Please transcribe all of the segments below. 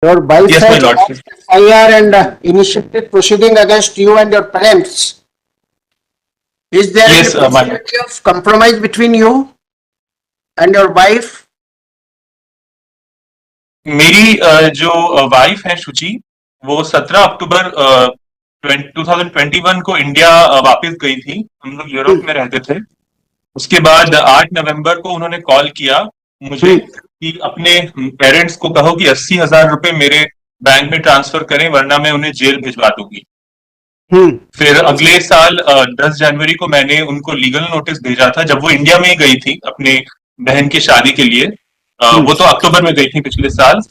Your wife Yes, my has lordship. lodged FIR and initiated proceeding against you and your parents. Is there any Yes, my lord. possibility of compromise between you and your wife? मेरी जो wife है शुचि, वो 17 अक्टूबर 2021 को India वापस गई थी। हम लोग यूरोप में रहते थे। उसके बाद 8 नवंबर को उन्होंने कॉल किया मुझे कि अपने पेरेंट्स को कहो कि 80,000 रुपए मेरे बैंक में ट्रांसफर करें, वरना मैं उन्हें जेल भिजवा दूंगी। फिर अगले साल 10 जनवरी को मैंने उनको लीगल नोटिस भेजा था, जब वो इंडिया में ही गई थी अपने बहन की शादी के लिए। वो तो अक्टूबर में गई थी पिछले साल।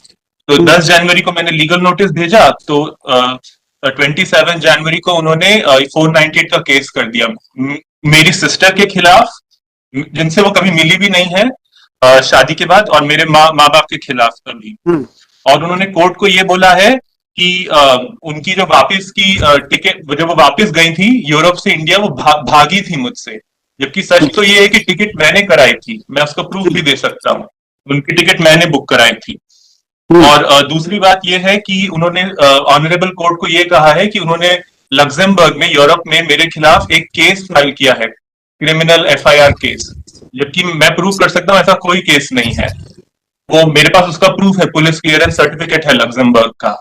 तो 10 जनवरी को मैंने लीगल नोटिस भेजा, तो 27 जनवरी को उन्होंने 498 का केस कर दिया मेरी सिस्टर के खिलाफ, जिनसे वो कभी मिली भी नहीं है शादी के बाद, और मेरे माँ बाप के खिलाफ कभी। और उन्होंने कोर्ट को ये बोला है कि उनकी जो वापस की टिकट, जब वो वापस गई थी यूरोप से इंडिया, वो भागी थी मुझसे। जबकि सच तो ये है कि टिकट मैंने कराई थी, मैं उसका प्रूफ भी दे सकता हूँ। उनकी टिकट मैंने बुक कराई थी। और दूसरी बात यह है कि उन्होंने ऑनरेबल कोर्ट को यह कहा है कि उन्होंने लग्जमबर्ग में, यूरोप में मेरे खिलाफ एक केस फाइल किया है, क्रिमिनल FIR केस, जबकि मैं प्रूफ कर सकता हूं ऐसा कोई केस नहीं है। वो मेरे पास उसका प्रूफ है, पुलिस क्लियरेंस सर्टिफिकेट है लग्जमबर्ग का।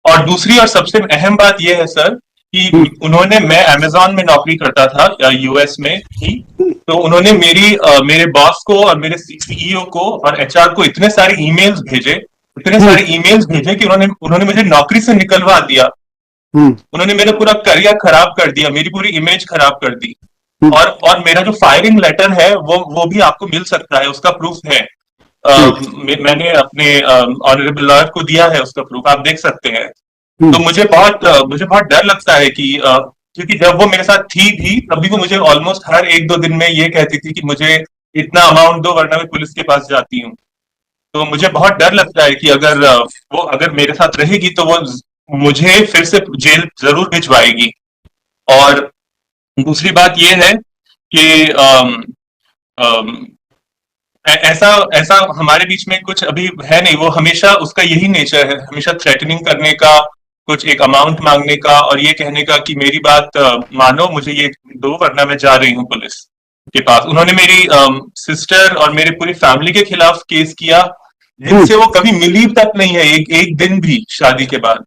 और दूसरी और सबसे अहम बात यह है सर कि उन्होंने, मैं अमेजॉन में नौकरी करता था US में ही, तो उन्होंने मेरे बॉस को और मेरे CEO को और HR को इतने सारे ईमेल्स भेजे कि उन्होंने मुझे नौकरी से निकलवा दिया। उन्होंने मेरा पूरा करियर खराब कर दिया, मेरी पूरी इमेज खराब कर दी। और मेरा जो फायरिंग लेटर है वो भी आपको मिल सकता है, उसका प्रूफ है। मैंने अपने ऑनरेबल लॉयर को दिया है, उसका प्रूफ आप देख सकते हैं। तो मुझे बहुत डर लगता है कि क्योंकि जब वो मेरे साथ थी भी, तभी वो मुझे ऑलमोस्ट हर 1-2 दिन में ये कहती थी कि मुझे इतना अमाउंट दो, वरना मैं पुलिस के पास जाती हूँ। तो मुझे बहुत डर लगता है कि अगर मेरे साथ रहेगी तो वो मुझे फिर से जेल जरूर भिजवाएगी। और दूसरी बात यह है कि ऐसा हमारे बीच में कुछ अभी है नहीं। वो हमेशा, उसका यही नेचर है, हमेशा थ्रेटनिंग करने का, कुछ एक अमाउंट मांगने का, और ये कहने का कि मेरी बात मानो, मुझे ये दो, वरना मैं जा रही हूँ पुलिस के पास। उन्होंने मेरी सिस्टर और मेरी पूरी फैमिली के खिलाफ केस किया, जिनसे वो कभी मिली तक नहीं है, एक दिन भी शादी के बाद।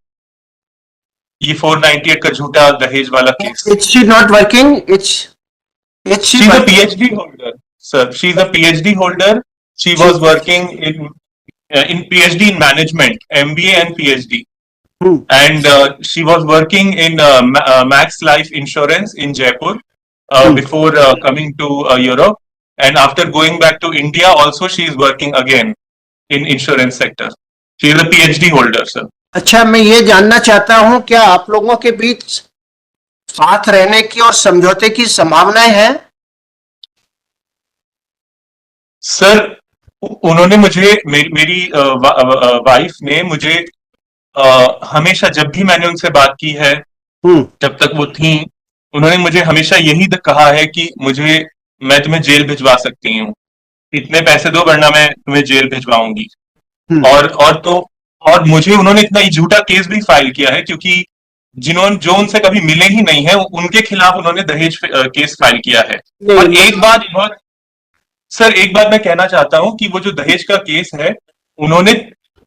ये 498 का झूठा दहेज वाला case. Is she not working? It's she She's a working? PhD holder, sir. She's a PhD holder. She was working in PhD in management, MBA and PhD. And she was working in Max Life Insurance in Jaipur before coming to Europe. And after going back to India, also she is working again in insurance sector. She is a PhD holder, sir. अच्छा, मैं ये जानना चाहता हूँ, क्या आप लोगों के बीच साथ रहने की और समझौते की संभावनाएं हैं? सर, उन्होंने मुझे, मेरी वाइफ ने मुझे हमेशा, जब भी मैंने उनसे बात की है, जब तक वो थी, उन्होंने मुझे हमेशा यही कहा है कि मैं तुम्हें जेल भिजवा सकती हूँ, इतने पैसे दो वरना मैं तुम्हें जेल भिजवाऊंगी। और मुझे उन्होंने इतना झूठा केस भी फाइल किया है, क्योंकि जो उनसे कभी मिले ही नहीं है, उनके खिलाफ उन्होंने दहेज केस फाइल किया है। और एक बात मैं कहना चाहता हूं कि वो जो दहेज का केस है, उन्होंने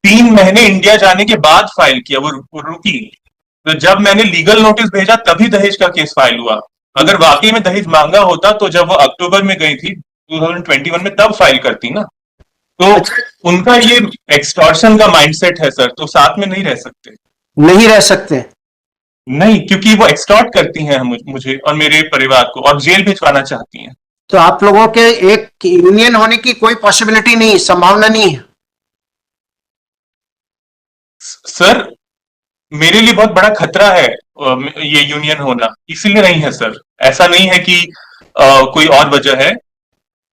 3 महीने इंडिया जाने के बाद फाइल किया, वो रुकी। तो जब मैंने लीगल नोटिस भेजा, तभी दहेज का केस फाइल हुआ। अगर वाकई में दहेज मांगा होता तो जब वो अक्टूबर में गई थी 2021 में, तब फाइल करती ना। तो उनका ये एक्सटॉर्शन का माइंडसेट है सर, तो साथ में नहीं रह सकते। नहीं रह सकते? नहीं, क्योंकि वो एक्सटॉर्ट करती हैं मुझे और मेरे परिवार को, और जेल भिजवाना चाहती हैं। तो आप लोगों के एक यूनियन होने की कोई पॉसिबिलिटी नहीं, संभावना नहीं है? सर, मेरे लिए बहुत बड़ा खतरा है ये यूनियन होना, इसीलिए नहीं है सर। ऐसा नहीं है कि कोई और वजह है।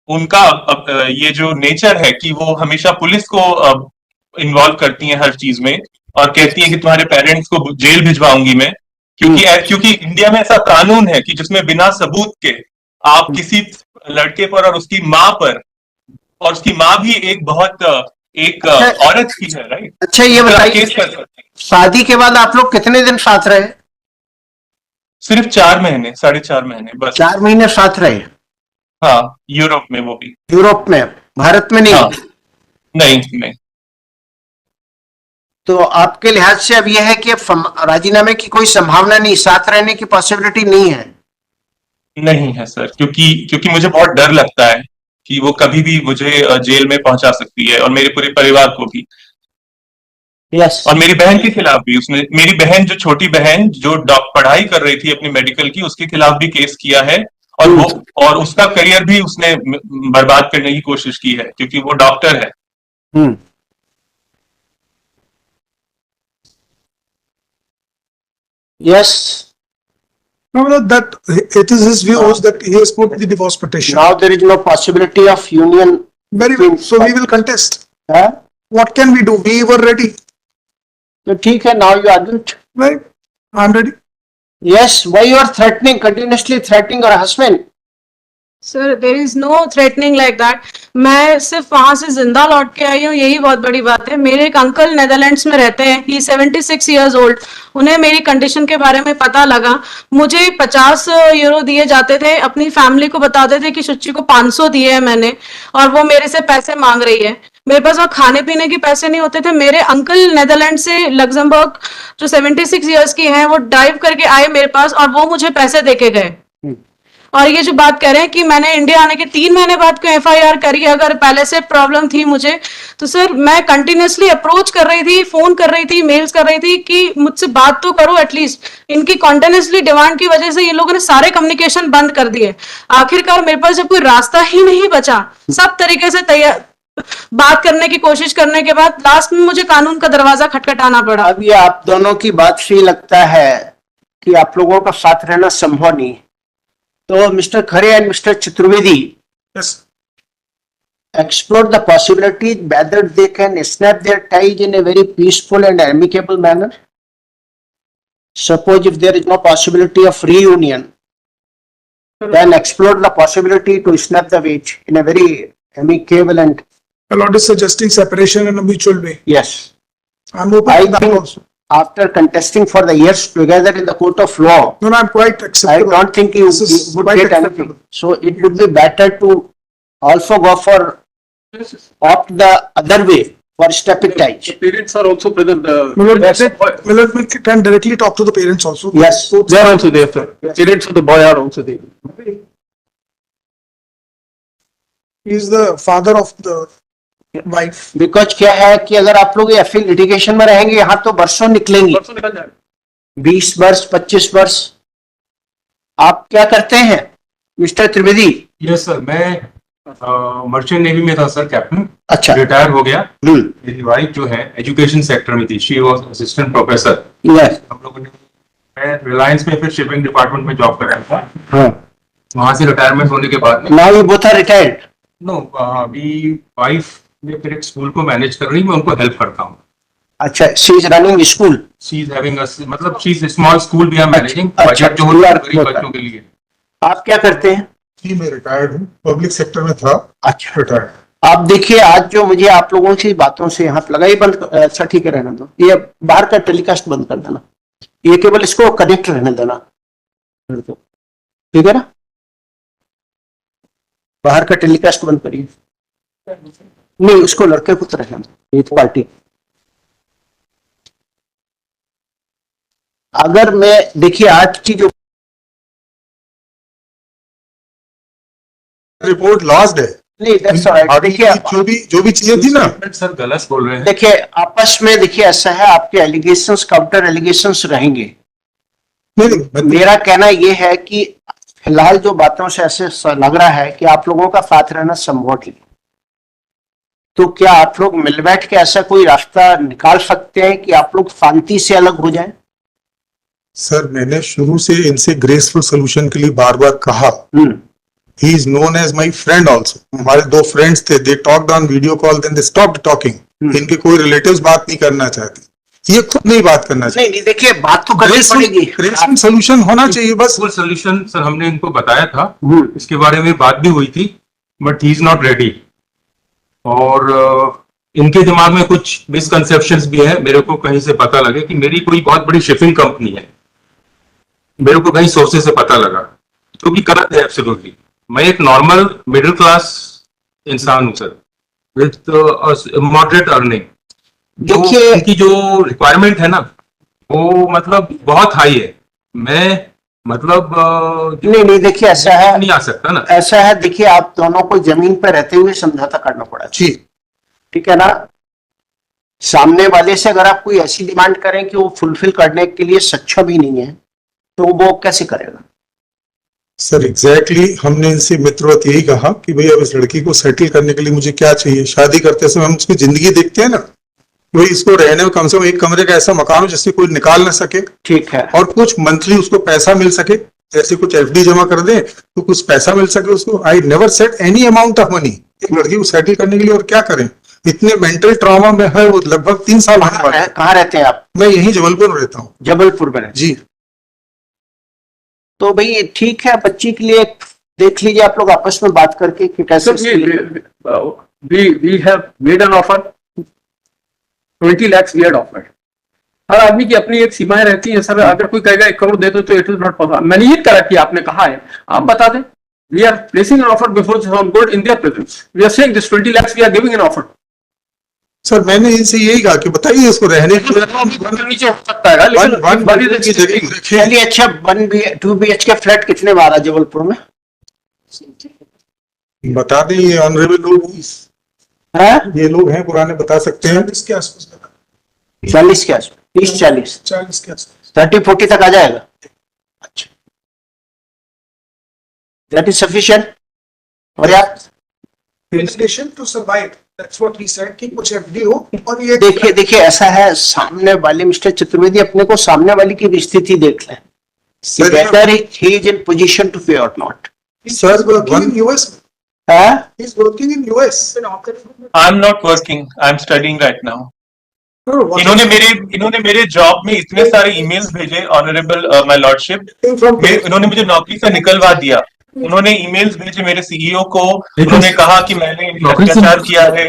उनका ये जो नेचर है कि वो हमेशा पुलिस को इन्वॉल्व करती हैं हर चीज में, और कहती हैं कि तुम्हारे पेरेंट्स को जेल भिजवाऊंगी मैं, क्योंकि इंडिया में ऐसा कानून है कि जिसमें बिना सबूत के आप किसी लड़के पर और उसकी माँ पर, और उसकी माँ भी एक बहुत एक अच्छा। औरत की है, राइट? अच्छा ये बताइए, केस कर सकते हैं। शादी के बाद आप लोग कितने दिन साथ रहे? सिर्फ 4 महीने, 4.5 महीने बस। 4 महीने साथ रहे? हाँ, यूरोप में, वो भी। यूरोप में, भारत में नहीं? हाँ, नहीं नहीं। तो आपके लिहाज से अब यह है कि अब राजीनामे की कोई संभावना नहीं, साथ रहने की पॉसिबिलिटी नहीं है? नहीं है सर, क्योंकि क्योंकि मुझे बहुत डर लगता है कि वो कभी भी मुझे जेल में पहुंचा सकती है, और मेरे पूरे परिवार को भी। यस। और मेरी बहन के खिलाफ भी उसने, मेरी बहन, जो छोटी बहन जो पढ़ाई कर रही थी अपनी मेडिकल की, उसके खिलाफ भी केस किया है। और वो, और उसका करियर भी उसने बर्बाद करने की कोशिश की है, क्योंकि वो डॉक्टर है। हम्म। Yes. No, no, that it is his views that he has put the divorce petition. Now there is no possibility of union. Very well. So we will contest. हाँ? What can we do? We were ready. तो ठीक है, now you argue it. Right? I'm ready. Yes, why you are threatening, continuously threatening your husband? Sir there is no threatening like that. मैं सिर्फ वहां से जिंदा लौट के आई हूँ, यही बहुत बड़ी बात है। मेरे एक अंकल नेदरलैंड्स में रहते हैं, ही 76 ईयर्स ओल्ड। उन्हें मेरी कंडीशन के बारे में पता लगा। मुझे 50 यूरो दिए जाते थे, अपनी फैमिली को बताते थे कि सुच्ची को 500 दिए हैं मैंने, और वो मेरे से पैसे मांग रही है। मेरे पास वहाँ खाने पीने के पैसे नहीं होते थे। मेरे अंकल नेदरलैंड से लग्जमबर्ग, जो 76 ईयर्स की हैं, वो ड्राइव करके आए मेरे पास, और वो मुझे पैसे देके गए। और ये जो बात कह रहे हैं कि मैंने इंडिया आने के 3 महीने बाद क्यों एफआईआर करी, अगर पहले से प्रॉब्लम थी मुझे, तो सर मैं कंटिन्यूअसली अप्रोच कर रही थी, फोन कर रही थी, मेल्स कर रही थी कि मुझसे बात तो करो एटलीस्ट। इनकी कॉन्टिन्यूसली डिमांड की वजह से ये लोगों ने सारे कम्युनिकेशन बंद कर दिए। आखिरकार मेरे पास जब कोई रास्ता ही नहीं बचा, सब तरीके से तैयार बात करने की कोशिश करने के बाद लास्ट में मुझे कानून का दरवाजा खटखटाना पड़ा। अब ये आप दोनों की बात से लगता है कि आप लोगों का साथ रहना संभव नहीं। तो mister Khare and mister Chaturvedi, Yes. explore the possibility whether they can snap their ties in a very peaceful and amicable manner. Suppose if there is no possibility of reunion, then explore the possibility to snap the wedge in a very amicable and A lot is suggesting separation in a mutual way. yes. I'm open I to that think also. after contesting for the years together in the court of law, No, no, I'm quite I acceptable. don't think you This is would quite get acceptable. anything. So it would be better to also go for opt the other way for stepping ties. The parents are also present. Millet can directly talk to the parents also. Yes. They are also there, sir. Parents of the boy are also there. He is the father of the wife. Because क्या है कि अगर आप लोग F litigation में रहेंगे, यहाँ तो वर्षों निकलेंगे, परसों निकल जाए। 20 वर्ष 25 वर्ष। आप क्या करते हैं मिस्टर त्रिवेदी? यस सर, मैं मर्चेंट नेवी में था सर, कैप्टन। अच्छा। रिटायर हो गया। हम्म। मेरी वाइफ जो है एजुकेशन सेक्टर में थी, she was assistant professor. Yes. हम लोगों ने, मैं रिलायंस में फिर शिपिंग डिपार्टमेंट में जॉब कर रहा था। हाँ। वहां से रिटायरमेंट होने के बाद now you both are retired? No, अभी वाइफ ने फिर एक स्कूल को मैनेज कर रही, मैं उनको हेल्प करता हूँ। अच्छा, she is running school? She is having मतलब she is small school we are managing, अच्छा, बजट जो you होता are- है गरीब बच्चों के लिए। आप क्या करते हैं? जी, मैं रिटायर्ड हूँ, पब्लिक सेक्टर में था। अच्छा। रिटायर्ड। आप देखिए, आज जो मुझे आप लोगों की बातों से यहाँ लगा, ये बंद, अच्छा ठीक है, रहना दो, ये बाहर का टेलीकास्ट बंद कर देना, ये केवल इसको कनेक्ट रहने देना, ठीक है ना? बाहर का टेलीकास्ट बंद करिए। नहीं, उसको लड़के को तो रहना दो, ये तो पार्टी। अगर मैं देखिए आज की जो रिपोर्ट लास्ट है। नहीं, that's all right. देखिए, जो भी चीजें थी ना, सर गलत बोल रहे हैं। देखिए आपस में, देखिए ऐसा है, आपके एलिगेशंस काउंटर एलिगेशंस रहेंगे। नहीं, मेरा कहना यह है कि फिलहाल जो बातों से ऐसे लग रहा है कि आप लोगों का साथ रहना संभव नहीं, तो क्या आप लोग मिल बैठ के ऐसा कोई रास्ता निकाल सकते हैं कि आप लोग शांति से अलग हो जाएं? सर मैंने शुरू से इनसे ग्रेसफुल सोल्यूशन के लिए बार बार कहा। He is known as my friend also. हमारे 2 फ्रेंड्स थे, they talked on video call, then they stopped talking. इनके कोई रिलेटिव्स बात नहीं करना चाहते, ये खुद नहीं बात करना चाहते। नहीं, देखिए बात तो करनी पड़ेगी, ग्रेसफुल सोल्यूशन होना चाहिए बस। फुल सोल्यूशन सर हमने इनको बताया था, हम्म। इसके बारे में बात भी हुई थी, but he is not ready. और इनके दिमाग में कुछ मिसकंसेप्शंस भी है। मेरे को कहीं से पता लगे कि मेरी कोई बहुत बड़ी शिपिंग कंपनी है, मेरे को कहीं सोर्सेज से पता लगा, तो कि गलत है एब्सोल्युटली। मैं एक नॉर्मल मिडिल क्लास इंसान हूँ सर, विद मॉडरेट अर्निंग। देखिए- इनकी जो रिक्वायरमेंट है ना, वो मतलब बहुत हाई है। मैं मतलब नहीं नहीं, देखिए ऐसा है, नहीं आ सकता ना। ऐसा है, देखिए आप दोनों को जमीन पर रहते हुए समझौता करना पड़ा, जी ठीक है ना। सामने वाले से अगर आप कोई ऐसी डिमांड करें कि वो फुलफिल करने के लिए सक्षम ही नहीं है, तो वो कैसे करेगा? सर एग्जैक्टली हमने इनसे मित्रवत यही कहा कि भाई अब इस लड़की को सेटल करने के लिए मुझे क्या चाहिए। शादी करते समय हम उसकी जिंदगी देखते हैं ना, भाई इसको रहने में कम से कम एक कमरे का ऐसा मकान हो जिससे कोई निकाल ना सके, ठीक है, और कुछ मंथली उसको पैसा मिल सके, जैसे कुछ एफडी जमा कर दे तो कुछ पैसा मिल सके उसको। I never set any amount of money एक लड़की को सेटल करने के लिए। और क्या करें, इतने मेंटल ट्रॉमा में है वो, लगभग 3 साल होने वाले हैं। कहाँ रहते हैं आप? मैं यहीं जबलपुर में रहता हूँ। जबलपुर में रहते हैं। जी तो भाई ठीक है, बच्ची के लिए देख लीजिए आप लोग आपस में बात करके कि कैसे So we have made an offer. 20 lakhs we had offered. हर आदमी की अपनी एक सीमाएं रहती हैं सर। अगर कोई कहेगा 1 करोड़ दे दो तो इट इज नॉट पॉसिबल। मैंने ये करा कि आपने कहा है, आप बता दें। We are placing an offer before some good in their presence. We are saying this 20 lakhs we are giving an offer. Sir मैंने इनसे यही कहा कि बताइए इसको रहने की नीचे हो सकता है लेकिन की जगह रखिए। चलिए अच्छा, 2 BHK फ्लैट कितने में आ रहा है जबलपुर में? बता दें, ये ऑनरेबल लोग है ये लोग हैं पुराने, बता सकते हैं। इसके आसपास 40 के आसपास, 30-40, 40 के आसपास 30-40 तक आ जाएगा। अच्छा, दैट इज सफिशिएंट, पर्याप्त। to survive. That's what he said कि कुछ FD हो और ये देखिए ऐसा है, सामने वाले मिस्टर चतुर्वेदी अपने को सामने वाले की स्थिति देख लें, sir whether he is in position to pay or not. Sir working in US. है He's working in US. I am not working, I am studying right now. No, what इन्होंने मेरे जॉब में इतने सारे ईमेल्स भेजे, honourable my lordship, from इन्होंने मुझे नौकरी से निकलवा दिया। उन्होंने ईमेल्स भेजे मेरे सीईओ को, उन्होंने कहा कि मैंने नौकरी से- अत्याचार किया है।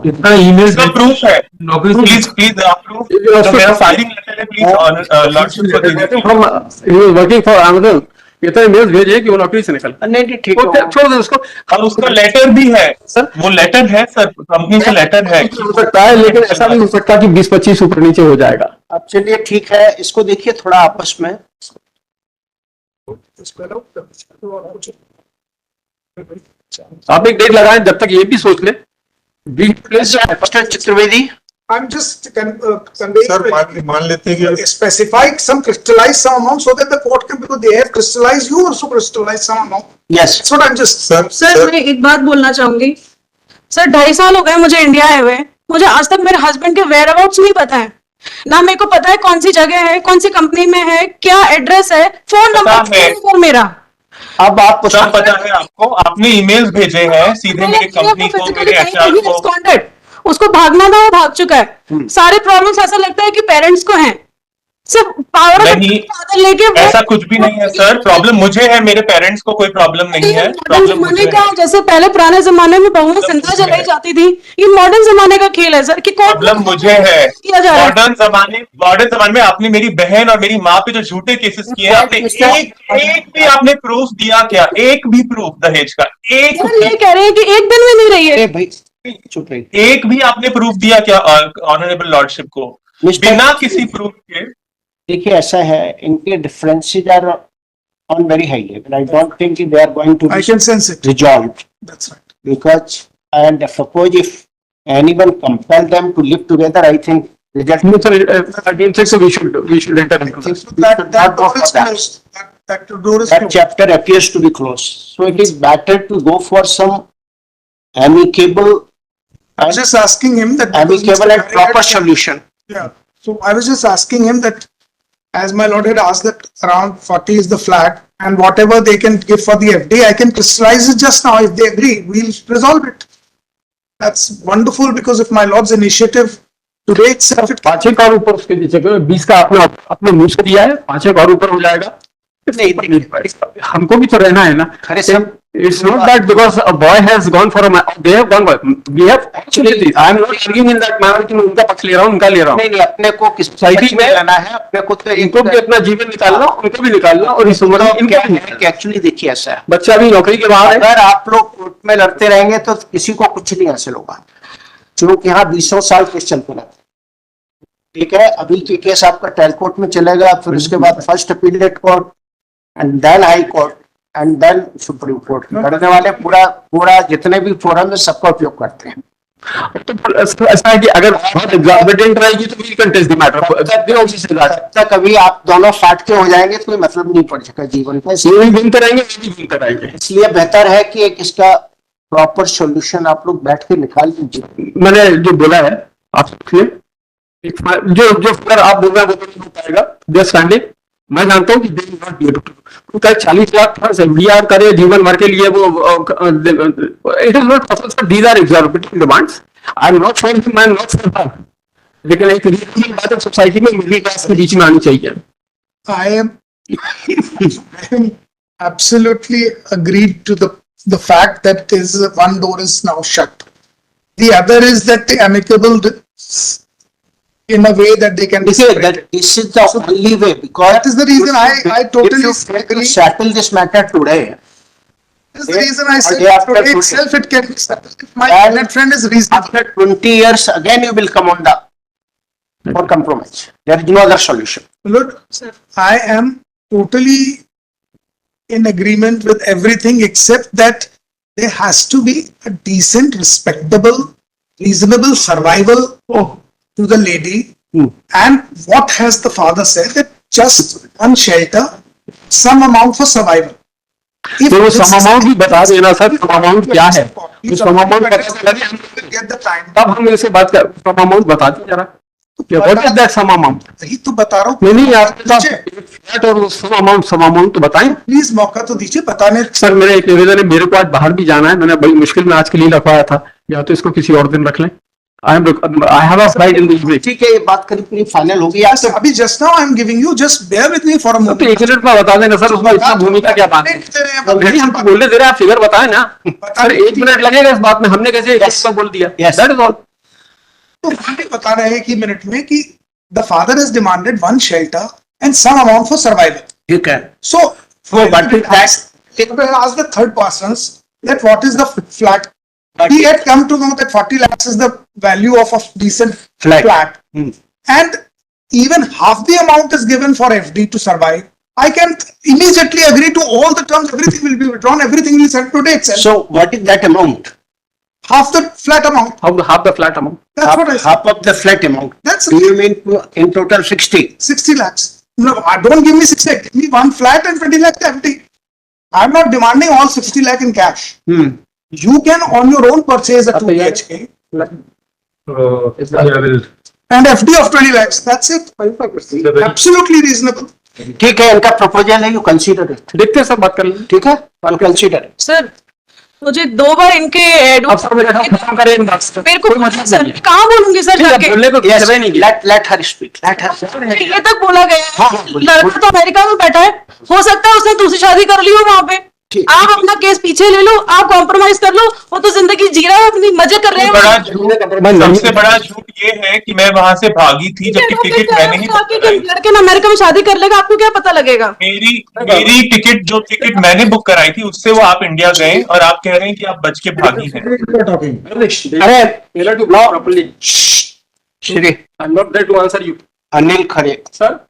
इतना ईमेल इसका प्रूफ है, नौकरी से प्लीज आप प्रूफ, जो मेरा फायरिंग लेटर है, प्लीज लॉर्डशिप को दे दीजिए। from he was working for Amazon. इतने मेल्स भेजे कि वो नौकरी से निकल। नहीं ठीक वो है, छोड़ दे उसको। और उसका लेटर भी है सर, वो लेटर है सर, कंपनी का लेटर है। हो सकता है लेकिन ऐसा नहीं हो सकता कि 20-25 ऊपर नीचे हो जाएगा। अब चलिए ठीक है, इसको देखिए थोड़ा आपस में। आप एक डेट लगाएं जब तक ये भी सोच ले। Mister Chaturvedi, I'm just conveying. Sir मान लेते हैं कि Specified some crystallized some amount so that the court can, because they have crystallized, you also crystallized some amount. Yes That's what I'm just. Sir मैं एक बात बोलना चाहूंगी। सर 2.5 साल हो गए मुझे इंडिया आए हुए, मुझे आज तक मेरे हस्बैंड के वेयर अबाउट्स नहीं पता है। ना मेरे को पता है कौन सी जगह है, कौन सी कंपनी में है, क्या एड्रेस है, फोन पता है। नंबर मेरा। अब आप सब पता है आपको, आपने ईमेल्स भेजे हैं सीधे मेरी कंपनी को, मेरे एचआर को। उसको भागना था, वो भाग चुका है। सारे प्रॉब्लम्स ऐसा लगता है कि पेरेंट्स को हैं, सिर्फ पावर नहीं, लेके ऐसा कुछ भी नहीं है सर। प्रॉब्लम मुझे है, मेरे पेरेंट्स को कोई प्रॉब्लम नहीं है। प्रॉब्लम मुझे जमाने का, है। जैसे पहले पुराने जमाने में बहुएं जिंदा मुझे जलाई है। जाती थी, ये मॉडर्न जमाने का खेल है सर कि कोर्ट प्रॉब्लम मुझे है। किया जा रहा है। मॉडर्न जमाने में आपने मेरी बहन और मेरी माँ पे जो झूठे केसेस किए हैं, आपने एक भी आपने प्रूफ दिया क्या? एक भी प्रूफ दहेज का? एक सर ये कह रहे हैं कि एक दिन में नहीं रही है। अरे भाई चुप रहिए। एक भी आपने प्रूफ दिया क्या ऑनरेबल लॉर्डशिप को? मिस्टर- बिना किसी प्रूफ के। देखिए ऐसा है, इनके differences are on very high level. I don't think they are going to I can sense it. resolved That's right. because, and suppose if anyone compel them to live together, I think result No, sir, I don't think so. We should enter into this. So that door is that. closed. That door is that closed. chapter appears to be closed. So it is better to go for some amicable I was just asking him that. because amicable Mr. and Hari proper had- solution. Yeah. So I was just asking him that, as my lord had asked that around 40 is the flat and whatever they can give for the FD, I can crystallize it just now. If they agree, we'll resolve it. That's wonderful because of my lord's initiative today itself. It 5 और ऊपर उसके नीचे 20 का आपने अपने मुंह से दिया है, 5 और ऊपर हो जाएगा। नहीं, हमको भी तो रहना है ना. खरे सब It's not that because a boy has gone for they have gone. We have actually. I am not arguing in that manner कि मैं उनका पक्ष ले रहा हूँ, उनका ले रहा हूँ. नहीं नहीं, अपने को किस सोसाइटी में रहना है, अपने को तो इनको भी अपना जीवन निकालना, उनको भी निकालना, और इस उम्र में क्या इनका भी है कि एक्चुअली देखिए ऐसा है, बच्चा भी नौकरी के बाहर है. अगर आप लोग कोर्ट में लड़ते रहेंगे तो किसी को कुछ नहीं हासिल होगा, क्योंकि यहाँ 20 साल केस चलते रहते हैं. ठीक है, अभी के केस आपका ट्रायल कोर्ट में चलेगा, फिर उसके बाद first appellate court and then high court and then supreme court. लड़ने वाले पूरा जितने भी फोरम है सबका उपयोग करते हैं. तो ऐसा है कि अगर बहुत एग्जॉर्बिटेंट रहेगी तो वी कंटेस्ट द मैटर. तब तक अभी आप दोनों फाट के हो जाएंगे तो कोई मतलब नहीं पड़ सका जीवन का. ये भी घूमते रहेंगे, ये भी घूमते रहेंगे. इसलिए बेहतर है कि एक इसका प्रॉपर सॉल्यूशन आप लोग बैठ के निकाल लीजिए. मैंने जो बोला है आप सुनिए, जो फिगर आप बोल रहे हैं वो तो नहीं हो पाएगा. जस्ट स्टैंडिंग मैं जानता हूँ कि they will not be able to 40 lakh funds FDR करे जीवन भर के लिए, वो it is not possible sir. These are exorbitant demands. I am not for him, I am not for her, लेकिन एक रीजनेबल बात है सोसाइटी में मिडिल क्लास के बीच में आनी चाहिए. I am absolutely agreed to the fact that is one door is now shut. The other is that the amicable in a way that they can be That separated. this is the only way, because That is the reason I totally if you agree. settle this matter today, That's the reason I or said day after today today. itself it can be settled. If my And net friend is reasonable. after 20 years again you will come on the for compromise. There is no other solution. Look, I am totally in agreement with everything except that there has to be a decent, respectable, reasonable survival to the lady. And what has the father said that just one shelter, some amount for survival. If तो वो this some is- amount भी बता देना sir. Some amount क्या है, If तो some amount somebody पता will चले get the time. तब हम इनसे बात कर. सम अमाउंट बता दीजिए जरा, what is that some amount. वही तो बता रहा हूँ. नहीं नहीं आप दीजिए, फ्लैट और सम अमाउंट तो बताएं प्लीज मौका तो दीजिए बताने. सर. मेरा एक निवेदन है, मेरे को आज बाहर भी जाना है, मैंने बड़ी मुश्किल में आज के लिए रखवाया था, या तो इसको किसी और दिन रख लें. I have a flight in the evening. ठीक है, ये बात करीब फाइनल होगी. Yes, अभी just now I am giving you, just bear with me for a moment. तो 1 मिनट में बता देना सर, उसमें इतना भूमिका क्या बात है. ऑलरेडी हम बोलने दे रहे हैं, आप फिगर बताएं ना सर. 1 मिनट लगेगा इस बात में, हमने कैसे एक Yes. का बोल दिया. Yes. That is all. तो हम भी बता रहे हैं कि मिनट में कि the father has demanded one shelter and some amount for survival. ठीक है. So, but with that- ask the third persons that what is the flat. But- He had come to know that 40 lakhs is the value of a decent Flat. And even half the amount is given for FD to survive. I can immediately agree to all the terms, everything will be withdrawn, everything will settle today itself. So what is that amount? Half the flat amount. Half the flat amount. That's what I said. Half of the flat amount. That's Do you mean in total 60? 60 lakhs. No, don't give me 60 lakh. Give me one flat and 20 lakhs empty. I'm not demanding all 60 lakh in cash. You can on your own purchase a 2 BHK and FD of 20 lakhs. That's it. Absolutely reasonable. ठीक है, इनका proposal है, you consider it. देखते हैं सब बात कर लेंगे. ठीक है, आई कंसीडर. सर मुझे 2 बार इनके अब सर मेरे साथ खत्म करें इन बात से. मेरे को कोई मतलब सर नहीं है. कहाँ बोलूंगी सर जाके. बोलने को Yes, करवे नहीं किया. let her speak. Let her. ये तक बोला गया हाँ, है. हाँ, बोलिए. लड़का तो अमेरिका में बैठा है, हो सकता है उसने दूसरी शादी कर ली हो वहां पे. ठीक। आप अपना केस पीछे ले लो, आप कॉम्प्रोमाइज कर लो. वो तो जिंदगी जी रहा है, अपनी मजे कर रहे बड़ा हैं. झूठ, सबसे बड़ा झूठ ये है कि मैं वहां से भागी थी जबकि टिकट मैंने ही बुक कराई. लड़के ना अमेरिका में शादी कर लेगा, आपको क्या पता लगेगा. मेरी टिकट मैंने बुक कराई थी, उससे वो आप इंडिया गए और आप कह रहे हैं कि आप बच के भागी हैं. अरे failure to block properly. Shri I am not there to answer you Anil Khare. Sir.